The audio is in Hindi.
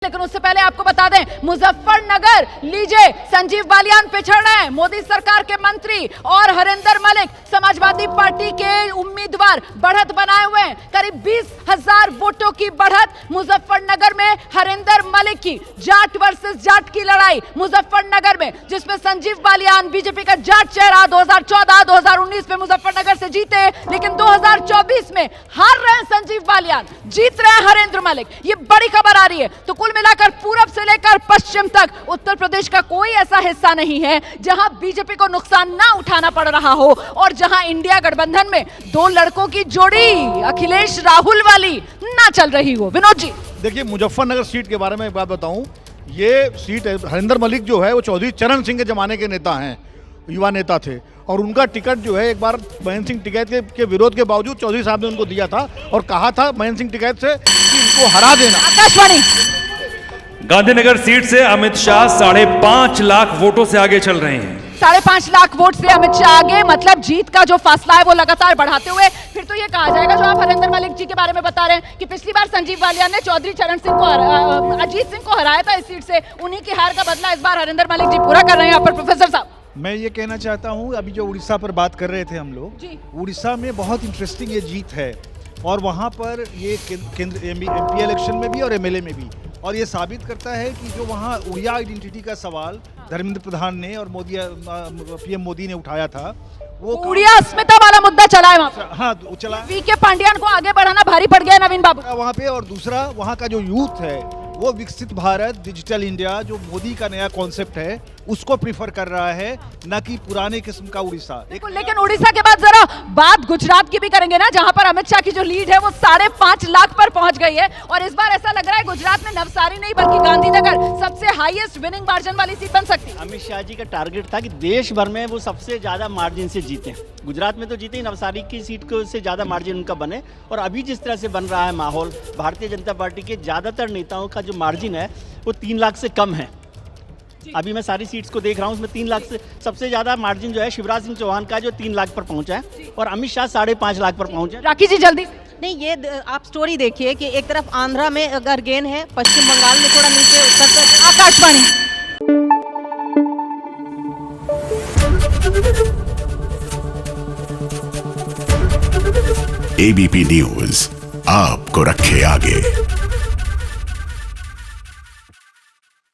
लेकिन उससे पहले आपको बता दें, मुजफ्फरनगर लीजिए, संजीव बालियान पिछड़ रहे हैं, मोदी सरकार के मंत्री और हरिंदर मलिक समाजवादी पार्टी के उम्मीदवार बढ़त बनाए हुए हैं। करीब 20,000 वोटों की बढ़त मुजफ्फरनगर में। हरिंदर मलिक की जाट वर्सेस जाट की लड़ाई मुजफ्फरनगर में, जिसमें संजीव बालियान बीजेपी का जाट चेहरा 2014-2019 में मुजफ्फरनगर से जीते, लेकिन 2024 में हार रहे हैं संजीव बालियान, जीत रहे हैं हरिंदर मलिक। ये बड़ी खबर आ रही है। तो कुल मिलाकर पूरब से लेकर पश्चिम तक उत्तर प्रदेश का कोई ऐसा हिस्सा नहीं है जहां बीजेपी को नुकसान ना उठाना पड़ रहा हो और जहां इंडिया गठबंधन में दो लड़कों की जोड़ी अखिलेश राहुल वाली ना चल रही हो। विनोद जी, देखिए, मुजफ्फरनगर सीट के बारे में एक बात बताऊं, ये सीट है, हरिंदर मलिक जो है वो चौधरी चरण सिंह के जमाने के नेता हैं, युवा नेता थे, और उनका टिकट जो है एक बार महेंद्र सिंह टिकैत के विरोध के बावजूद चौधरी साहब ने उनको दिया था और कहा था महेंद्र सिंह टिकैत से कि इनको हरा देना। आकाशवाणी। गांधीनगर सीट से अमित शाह 5.5 लाख वोटों से आगे चल रहे हैं। 5.5 लाख वोट से अमित शाह आगे, मतलब जीत का जो फासला है वो लगातार बढ़ाते हुए फिर तो ये कहा जाएगा, जो आप हरिंदर मलिक जी के बारे में बता रहे हैं, कि पिछली बार संजीव बालियान ने चौधरी चरण सिंह को अजीत सिंह को हराया था इस सीट से, उन्हीं की हार का बदला इस बार हरिंदर मलिक जी पूरा कर रहे हैं। यहाँ पर प्रोफेसर साहब, मैं ये कहना चाहता हूँ, अभी जो उड़ीसा पर बात कर रहे थे हम लोग, उड़ीसा में बहुत इंटरेस्टिंग ये जीत है और वहाँ पर ये केंद्र एमपी इलेक्शन में भी और एमएलए में भी, और ये साबित करता है कि जो वहाँ उड़िया आइडेंटिटी का सवाल धर्मेंद्र प्रधान ने और पीएम मोदी ने उठाया था, वो उड़िया अस्मिता वाला मुद्दा चला है वहाँ पर। हाँ, चला। वीके पांड्यान को आगे बढ़ाना भारी पड़ गया नवीन बाबू वहाँ पे, और दूसरा वहाँ का जो यूथ है वो विकसित भारत, डिजिटल इंडिया, जो मोदी का नया कॉन्सेप्ट है उसको प्रीफर कर रहा है, न कि पुराने किस्म का उड़ीसा। लेकिन उड़ीसा के बाद जरा बात गुजरात की भी करेंगे ना, जहां पर अमित शाह की जो लीड है वो 5.5 लाख पर पहुंच गई है, और इस बार ऐसा लग रहा है गुजरात में नवसारी नहीं बल्कि गांधीनगर सबसे हाईएस्ट विनिंग मार्जिन वाली सीट बन सकती है। अमित शाह जी का टारगेट था कि देश भर में वो सबसे ज्यादा मार्जिन से जीते। गुजरात में तो जीते ही, नवसारी की सीट को से ज्यादा मार्जिन उनका बने, और अभी जिस तरह से बन रहा है माहौल, भारतीय जनता पार्टी के ज्यादातर नेताओं का जो मार्जिन है वो 3 लाख से कम है। अभी मैं सारी सीट्स को देख रहा हूँ, उसमें 3 लाख से सबसे ज्यादा मार्जिन जो है शिवराज सिंह चौहान का, जो 3 लाख पर पहुंचा है, और अमित शाह 5.5 लाख पर पहुंचे। राखी जी जल्दी। नहीं, ये आप स्टोरी देखिए कि एक तरफ आंध्रा में अगर गेन है, पश्चिम बंगाल में थोड़ा नीचे, उत्तर प्रदेश। आकाशवाणी। एबीपी न्यूज आपको रखे आगे।